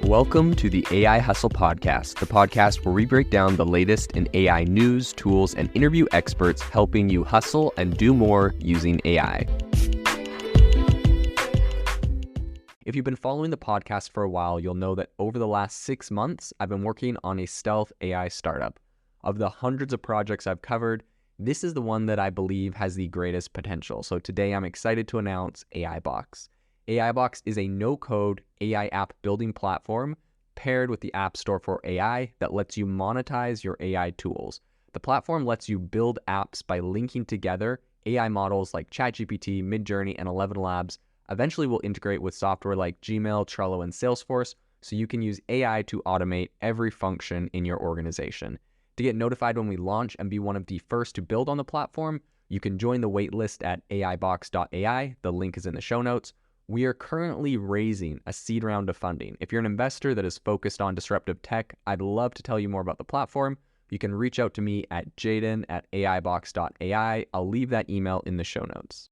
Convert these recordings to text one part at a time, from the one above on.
Welcome to the AI Hustle Podcast, the podcast where we break down the latest in AI news, tools, and interview experts helping you hustle and do more using AI. If you've been following the podcast for a while, you'll know that over the last 6 months, I've been working on a stealth AI startup. Of the hundreds of projects I've covered, this is the one that I believe has the greatest potential. So today I'm excited to announce AIBox. AIBox is a no-code AI app building platform paired with the App Store for AI that lets you monetize your AI tools. The platform lets you build apps by linking together AI models like ChatGPT, Midjourney, and 11 Labs. Eventually will integrate with software like Gmail, Trello, and Salesforce, so you can use AI to automate every function in your organization. To get notified when we launch and be one of the first to build on the platform, you can join the waitlist at aibox.ai. The link is in the show notes. We are currently raising a seed round of funding. If you're an investor that is focused on disruptive tech, I'd love to tell you more about the platform. You can reach out to me at jaden@aibox.ai. I'll leave that email in the show notes.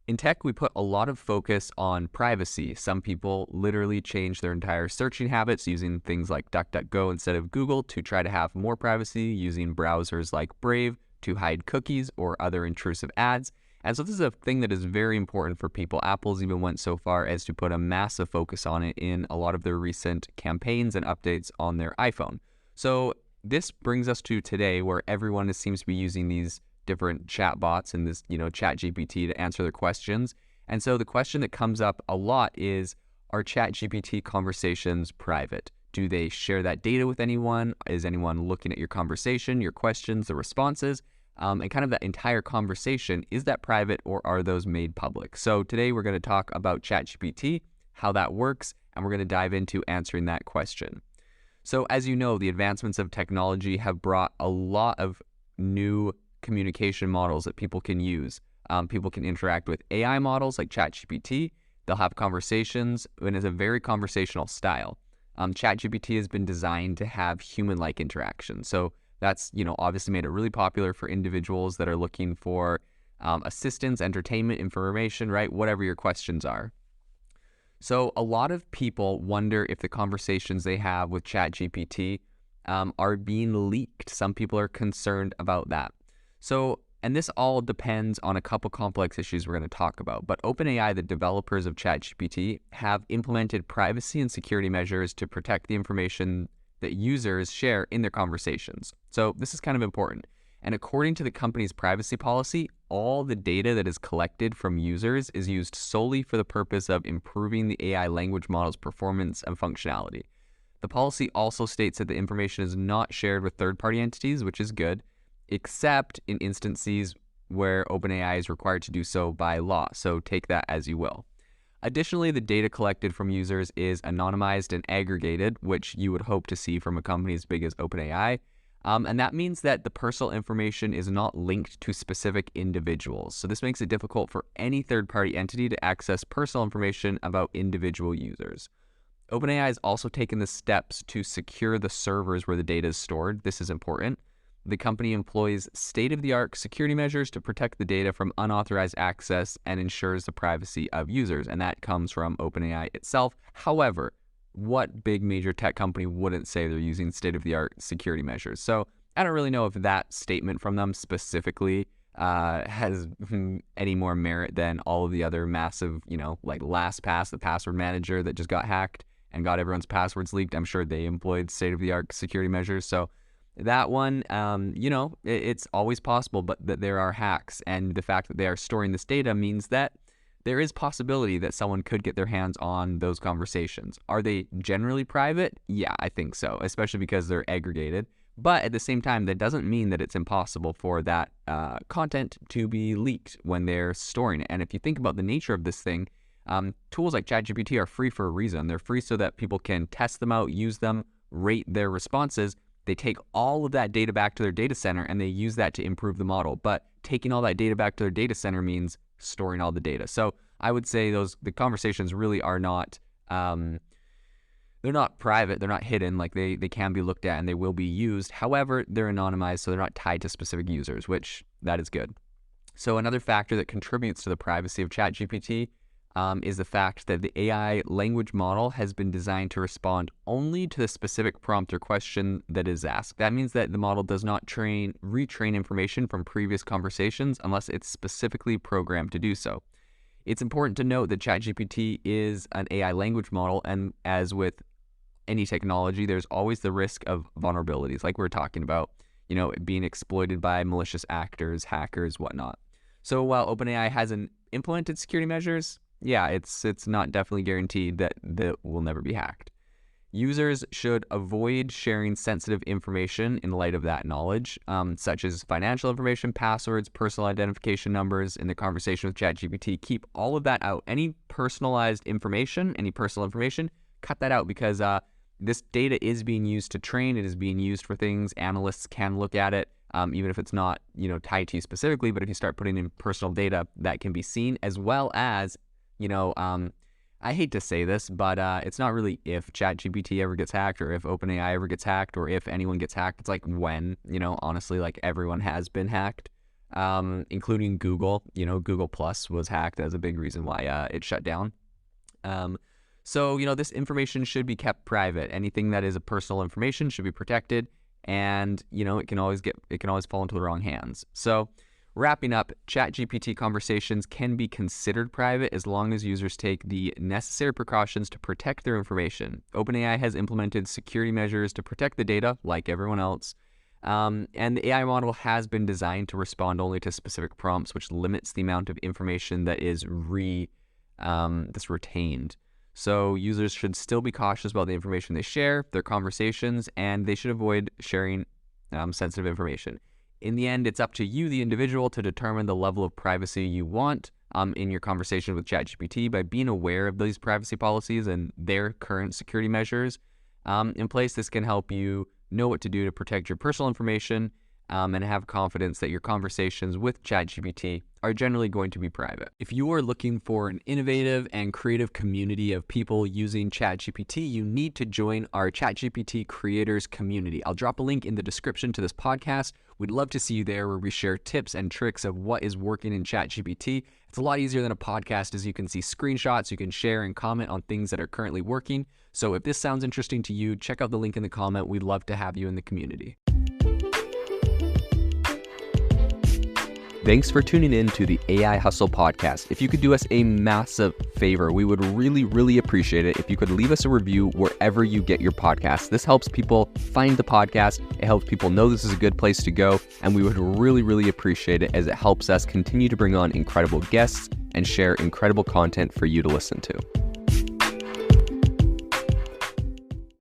In tech, we put a lot of focus on privacy. Some people literally change their entire searching habits using things like DuckDuckGo instead of Google to try to have more privacy, using browsers like Brave to hide cookies or other intrusive ads. And so this is a thing that is very important for people. Apple's even went so far as to put a massive focus on it in a lot of their recent campaigns and updates on their iPhone. So this brings us to today, where everyone seems to be using these different chatbots and this, ChatGPT to answer their questions. And so the question that comes up a lot is, are ChatGPT conversations private? Do they share that data with anyone? Is anyone looking at your conversation, your questions, the responses? And kind of that entire conversation, is that private or are those made public? So today we're going to talk about ChatGPT, how that works, and we're going to dive into answering that question. So as you know, the advancements of technology have brought a lot of new communication models that people can use. People can interact with AI models like ChatGPT. They'll have conversations, and it's a very conversational style. ChatGPT has been designed to have human-like interaction. So that's, obviously made it really popular for individuals that are looking for assistance, entertainment, information, right? Whatever your questions are. So a lot of people wonder if the conversations they have with ChatGPT are being leaked. Some people are concerned about that. So, and this all depends on a couple complex issues we're going to talk about. But OpenAI, the developers of ChatGPT, have implemented privacy and security measures to protect the information that users share in their conversations. So this is kind of important. And according to the company's privacy policy, all the data that is collected from users is used solely for the purpose of improving the AI language model's performance and functionality. The policy also states that the information is not shared with third-party entities, which is good, except in instances where OpenAI is required to do so by law. So take that as you will. Additionally, the data collected from users is anonymized and aggregated, which you would hope to see from a company as big as OpenAI. And that means that the personal information is not linked to specific individuals. So this makes it difficult for any third-party entity to access personal information about individual users. OpenAI has also taken the steps to secure the servers where the data is stored. This is important. The company employs state-of-the-art security measures to protect the data from unauthorized access and ensures the privacy of users, and that comes from OpenAI itself. However, what big major tech company wouldn't say they're using state-of-the-art security measures? So I don't really know if that statement from them specifically has any more merit than all of the other massive, like LastPass, the password manager that just got hacked and got everyone's passwords leaked. I'm sure they employed state-of-the-art security measures. So that one, it's always possible, but that there are hacks, and the fact that they are storing this data means that there is possibility that someone could get their hands on those conversations. Are they generally private? Yeah, I think so, especially because they're aggregated. But at the same time, that doesn't mean that it's impossible for that content to be leaked when they're storing it. And if you think about the nature of this thing, tools like ChatGPT are free for a reason. They're free so that people can test them out, use them, rate their responses. They take all of that data back to their data center and they use that to improve the model. But taking all that data back to their data center means storing all the data. So I would say the conversations really are not, they're not private, they're not hidden, like they can be looked at and they will be used. However, they're anonymized, so they're not tied to specific users, which that is good. So another factor that contributes to the privacy of ChatGPT is the fact that the AI language model has been designed to respond only to the specific prompt or question that is asked. That means that the model does not retrain information from previous conversations unless it's specifically programmed to do so. It's important to note that ChatGPT is an AI language model, and as with any technology, there's always the risk of vulnerabilities, like we're talking about, being exploited by malicious actors, hackers, whatnot. So while OpenAI hasn't implemented security measures, yeah, it's not definitely guaranteed that will never be hacked. Users should avoid sharing sensitive information in light of that knowledge, such as financial information, passwords, personal identification numbers in the conversation with ChatGPT. Keep all of that out. Any personal information, cut that out, because this data is being used to train. It is being used for things. Analysts can look at it, even if it's not, tied to you specifically. But if you start putting in personal data, that can be seen, as well as, I hate to say this, but it's not really if ChatGPT ever gets hacked or if OpenAI ever gets hacked or if anyone gets hacked. It's like when, honestly, like everyone has been hacked, including Google. Google Plus was hacked. That's a big reason why it shut down. So, this information should be kept private. Anything that is a personal information should be protected, and, it can always fall into the wrong hands. So, wrapping up, ChatGPT conversations can be considered private as long as users take the necessary precautions to protect their information. OpenAI has implemented security measures to protect the data, like everyone else. And the AI model has been designed to respond only to specific prompts, which limits the amount of information that is that's retained. So users should still be cautious about the information they share, their conversations, and they should avoid sharing sensitive information. In the end, it's up to you, the individual, to determine the level of privacy you want in your conversation with ChatGPT. By being aware of these privacy policies and their current security measures in place, this can help you know what to do to protect your personal information and have confidence that your conversations with ChatGPT are generally going to be private. If you are looking for an innovative and creative community of people using ChatGPT, you need to join our ChatGPT creators community. I'll drop a link in the description to this podcast. We'd love to see you there, where we share tips and tricks of what is working in ChatGPT. It's a lot easier than a podcast, as you can see screenshots, you can share and comment on things that are currently working. So if this sounds interesting to you, check out the link in the comment. We'd love to have you in the community. Thanks for tuning in to the AI Hustle podcast. If you could do us a massive favor, we would really, really appreciate it if you could leave us a review wherever you get your podcasts. This helps people find the podcast. It helps people know this is a good place to go. And we would really, really appreciate it, as it helps us continue to bring on incredible guests and share incredible content for you to listen to.